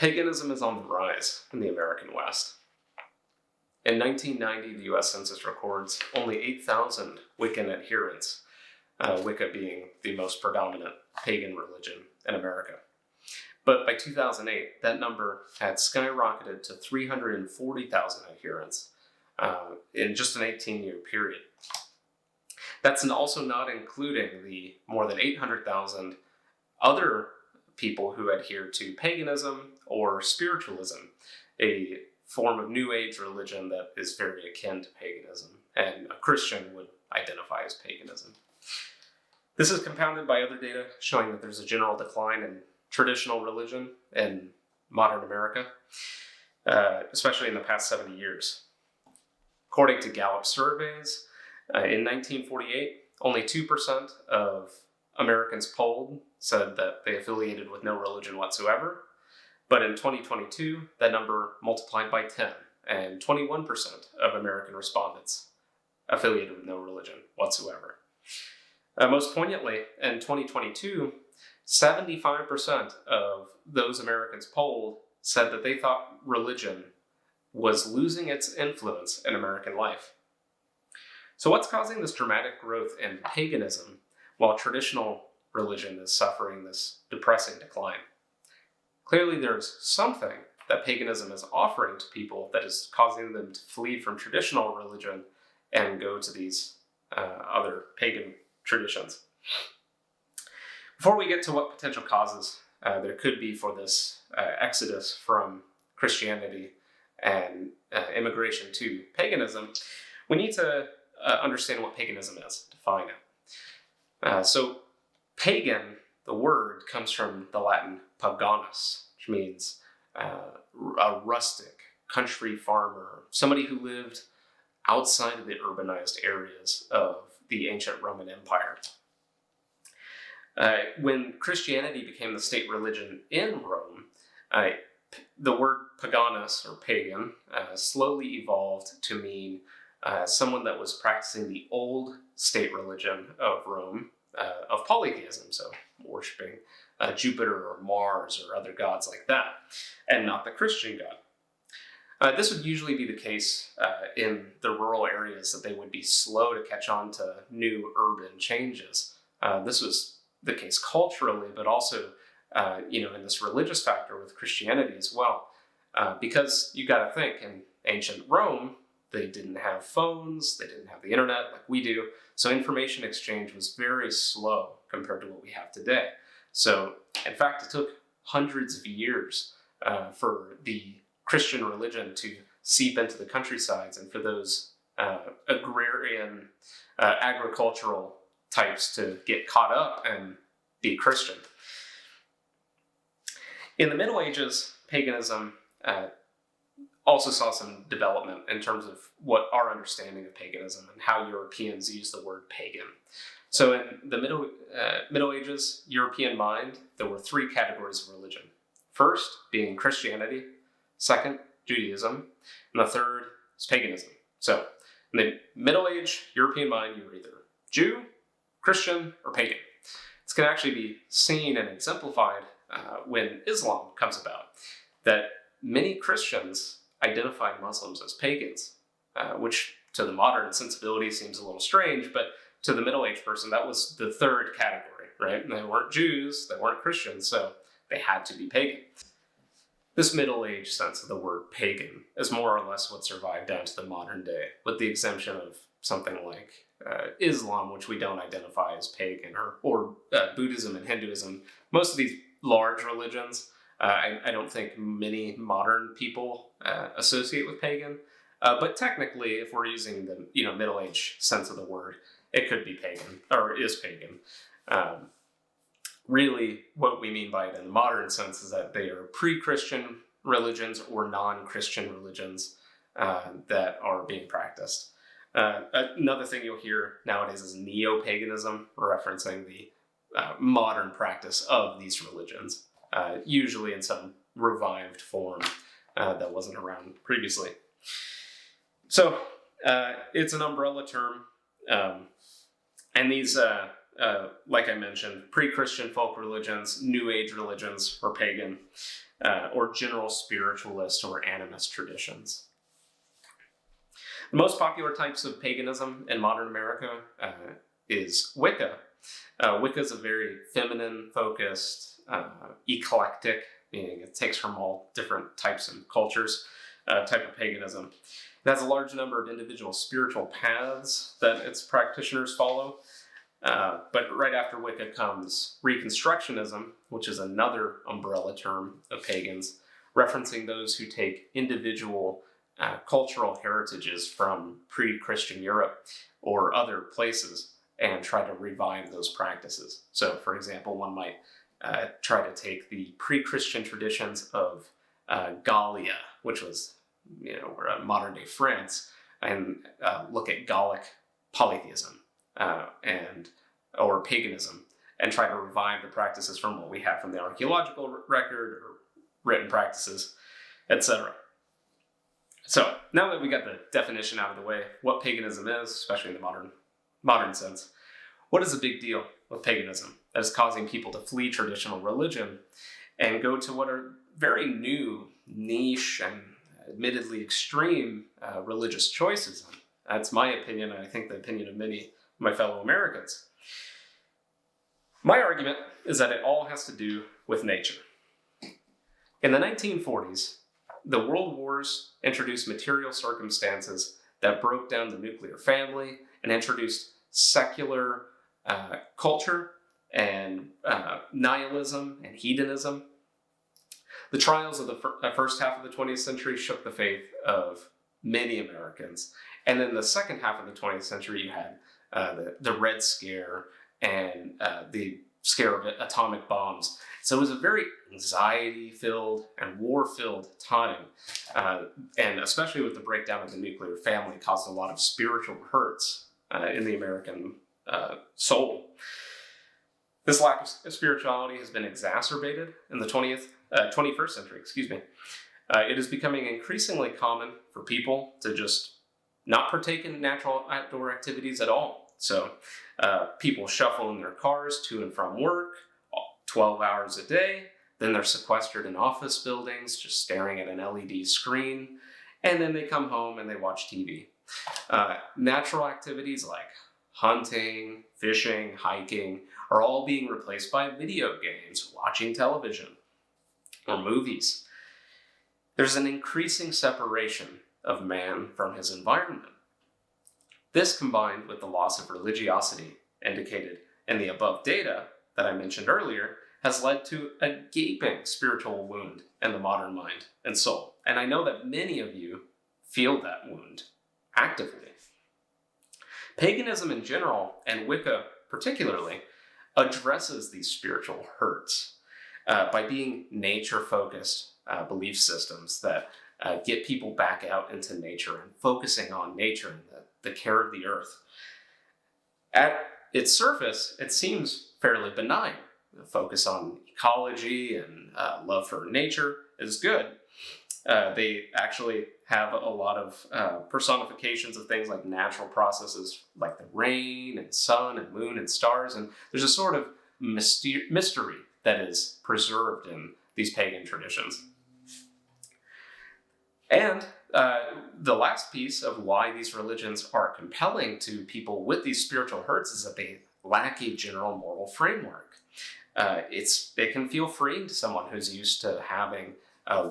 Paganism is on the rise in the American West. In 1990, the U.S. Census records only 8,000 Wiccan adherents, Wicca being the most predominant pagan religion in America. But by 2008, that number had skyrocketed to 340,000 adherents in just an 18-year period. That's also not including the more than 800,000 other people who adhere to paganism or spiritualism, a form of New Age religion that is very akin to paganism, and a Christian would identify as paganism. This is compounded by other data showing that there's a general decline in traditional religion in modern America, especially in the past 70 years. According to Gallup surveys, in 1948, only 2% of Americans polled said that they affiliated with no religion whatsoever. But in 2022, that number multiplied by 10, and 21% of American respondents affiliated with no religion whatsoever. Most poignantly, in 2022, 75% of those Americans polled said that they thought religion was losing its influence in American life. So what's causing this dramatic growth in paganism while traditional religion is suffering this depressing decline? Clearly there's something that paganism is offering to people that is causing them to flee from traditional religion and go to these other pagan traditions. Before we get to what potential causes there could be for this exodus from Christianity and immigration to paganism, we need to understand what paganism is, define it. So pagan, the word, comes from the Latin paganus, which means a rustic, country farmer, somebody who lived outside of the urbanized areas of the ancient Roman Empire. When Christianity became the state religion in Rome, the word paganus, or pagan, slowly evolved to mean someone that was practicing the old state religion of Rome, of polytheism, so worshiping Jupiter or Mars or other gods like that, and not the Christian God. This would usually be the case in the rural areas, that they would be slow to catch on to new urban changes. This was the case culturally, but also in this religious factor with Christianity as well. Because you got to think, in ancient Rome, they didn't have phones, they didn't have the internet like we do, so information exchange was very slow compared to what we have today. So, in fact, it took hundreds of years for the Christian religion to seep into the countrysides and for those agrarian, agricultural types to get caught up and be Christian. In the Middle Ages, paganism also saw some development in terms of what our understanding of paganism and how Europeans use the word pagan. So in the Middle Ages European mind, there were three categories of religion. First being Christianity, second, Judaism, and the third is paganism. So in the Middle Age European mind, you were either Jew, Christian, or pagan. This can actually be seen and exemplified when Islam comes about, that many Christians identify Muslims as pagans, which to the modern sensibility seems a little strange, but to the Middle Age person, that was the third category, right? And they weren't Jews, they weren't Christians, so they had to be pagan. This Middle Age sense of the word pagan is more or less what survived down to the modern day, with the exemption of something like Islam, which we don't identify as pagan, or Buddhism and Hinduism. Most of these large religions, I don't think many modern people associate with pagan, but technically, if we're using the Middle Age sense of the word, it could be pagan, or is pagan. Really, what we mean by it in the modern sense is that they are pre-Christian religions or non-Christian religions that are being practiced. Another thing you'll hear nowadays is neo-paganism, referencing the modern practice of these religions, usually in some revived form that wasn't around previously. So it's an umbrella term, and these, like I mentioned, pre-Christian folk religions, New Age religions, or pagan. or general spiritualist or animist traditions. The most popular types of paganism in modern America is Wicca. Wicca is a very feminine-focused, eclectic, meaning it takes from all different types of cultures, type of paganism. It has a large number of individual spiritual paths that its practitioners follow. But right after Wicca comes Reconstructionism, which is another umbrella term of pagans, referencing those who take individual cultural heritages from pre-Christian Europe or other places and try to revive those practices. So, for example, one might try to take the pre-Christian traditions of Gallia, which was, modern-day France, and look at Gallic polytheism or paganism, and try to revive the practices from what we have from the archaeological record or written practices, etc. So now that we got the definition out of the way, what paganism is, especially in the modern sense, what is the big deal with paganism that is causing people to flee traditional religion and go to what are very new, niche, and admittedly extreme religious choices? That's my opinion, and I think the opinion of many of my fellow Americans. My argument is that it all has to do with nature. In the 1940s, the World Wars introduced material circumstances that broke down the nuclear family and introduced secular culture and nihilism and hedonism. The trials of the first half of the 20th century shook the faith of many Americans. And then the second half of the 20th century, you had the Red Scare and the scare of atomic bombs. So it was a very anxiety-filled and war-filled time, and especially with the breakdown of the nuclear family, caused a lot of spiritual hurts in the American soul. This lack of spirituality has been exacerbated in the 21st century. It is becoming increasingly common for people to just not partake in natural outdoor activities at all. So people shuffle in their cars to and from work 12 hours a day, then they're sequestered in office buildings just staring at an LED screen, and then they come home and they watch TV. Natural activities like hunting, fishing, hiking are all being replaced by video games, watching television, or movies. There's an increasing separation of man from his environment. This, combined with the loss of religiosity indicated in the above data that I mentioned earlier, has led to a gaping spiritual wound in the modern mind and soul. And I know that many of you feel that wound actively. Paganism in general, and Wicca particularly, addresses these spiritual hurts by being nature-focused belief systems that get people back out into nature and focusing on nature and the care of the earth. At its surface, it seems fairly benign. The focus on ecology and love for nature is good. They actually have a lot of personifications of things like natural processes like the rain and sun and moon and stars, and there's a sort of mystery that is preserved in these pagan traditions. And the last piece of why these religions are compelling to people with these spiritual hurts is that they lack a general moral framework. It can feel freeing to someone who's used to having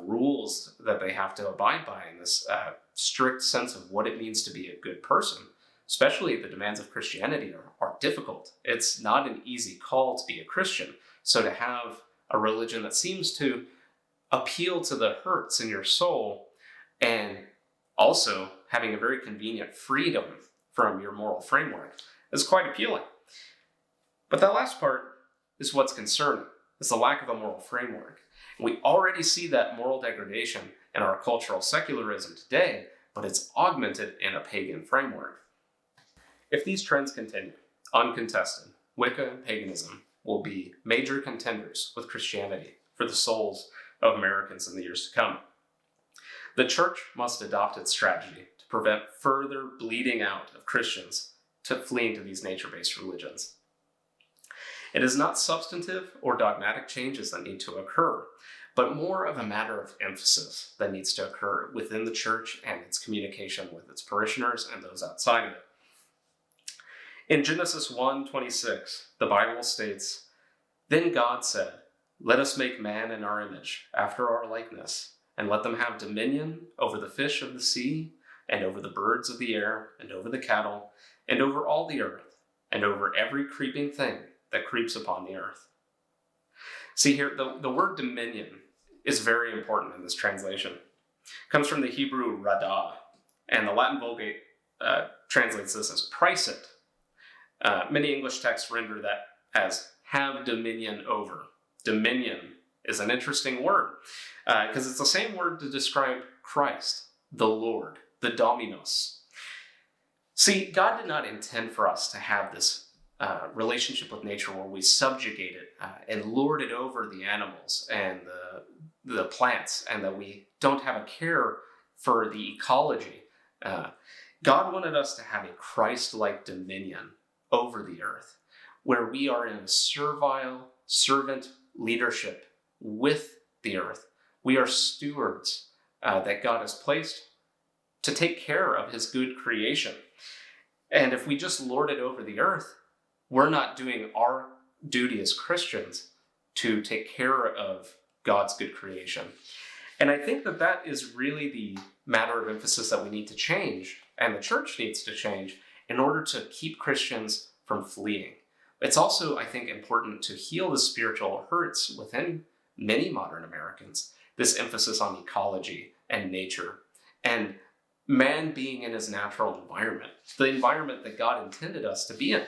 rules that they have to abide by, and this strict sense of what it means to be a good person. Especially the demands of Christianity are difficult. It's not an easy call to be a Christian. So to have a religion that seems to appeal to the hurts in your soul, and also having a very convenient freedom from your moral framework, is quite appealing. But that last part is what's concerning, is the lack of a moral framework. And we already see that moral degradation in our cultural secularism today, but it's augmented in a pagan framework. If these trends continue, uncontested, Wicca and paganism will be major contenders with Christianity for the souls of Americans in the years to come. The church must adopt its strategy to prevent further bleeding out of Christians to fleeing to these nature-based religions. It is not substantive or dogmatic changes that need to occur, but more of a matter of emphasis that needs to occur within the church and its communication with its parishioners and those outside of it. In Genesis 1:26, the Bible states, "Then God said, 'Let us make man in our image, after our likeness, and let them have dominion over the fish of the sea, and over the birds of the air, and over the cattle, and over all the earth, and over every creeping thing that creeps upon the earth.'" See here, the word dominion is very important in this translation. It comes from the Hebrew radah, and the Latin Vulgate translates this as "price it." Many English texts render that as "have dominion over." Dominion is an interesting word because it's the same word to describe Christ, the Lord, the Dominos. See, God did not intend for us to have this relationship with nature where we subjugate it and lord it over the animals and the plants, and that we don't have a care for the ecology. God wanted us to have a Christ-like dominion over the earth, where we are in a servile servant leadership with the earth. We are stewards that God has placed to take care of his good creation. And if we just lord it over the earth, we're not doing our duty as Christians to take care of God's good creation. And I think that is really the matter of emphasis that we need to change, and the church needs to change, in order to keep Christians from fleeing. It's also, I think, important to heal the spiritual hurts within many modern Americans, this emphasis on ecology and nature, and man being in his natural environment, the environment that God intended us to be in.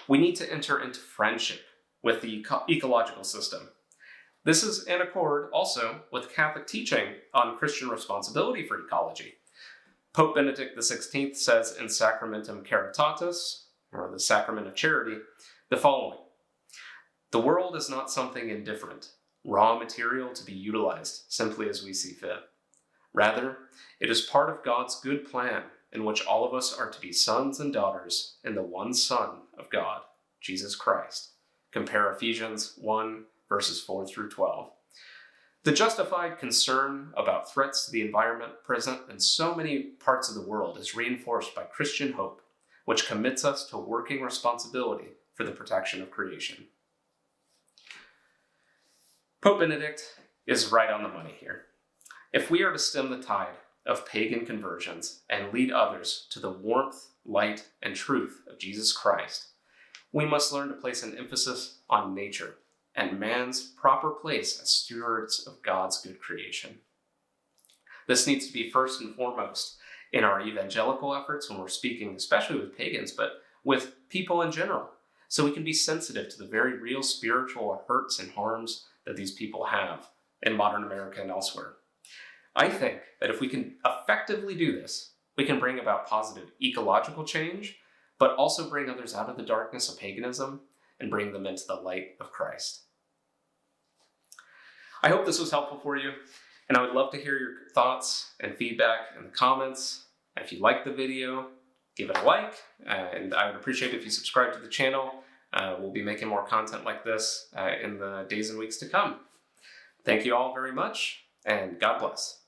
We need to enter into friendship with the ecological system. This is in accord also with Catholic teaching on Christian responsibility for ecology. Pope Benedict XVI says in Sacramentum Caritatis, or the Sacrament of Charity, the following: "The world is not something indifferent, raw material to be utilized simply as we see fit. Rather, it is part of God's good plan, in which all of us are to be sons and daughters in the one Son of God, Jesus Christ." Compare Ephesians 1, verses 4 through 12. The justified concern about threats to the environment present in so many parts of the world is reinforced by Christian hope, which commits us to working responsibility for the protection of creation. Pope Benedict is right on the money here. If we are to stem the tide of pagan conversions and lead others to the warmth, light, and truth of Jesus Christ, we must learn to place an emphasis on nature and man's proper place as stewards of God's good creation. This needs to be first and foremost in our evangelical efforts when we're speaking, especially with pagans, but with people in general, so we can be sensitive to the very real spiritual hurts and harms that these people have in modern America and elsewhere. I think that if we can effectively do this, we can bring about positive ecological change, but also bring others out of the darkness of paganism and bring them into the light of Christ. I hope this was helpful for you, and I would love to hear your thoughts and feedback in the comments. If you liked the video, give it a like, and I would appreciate it if you subscribe to the channel. We'll be making more content like this in the days and weeks to come. Thank you all very much, and God bless.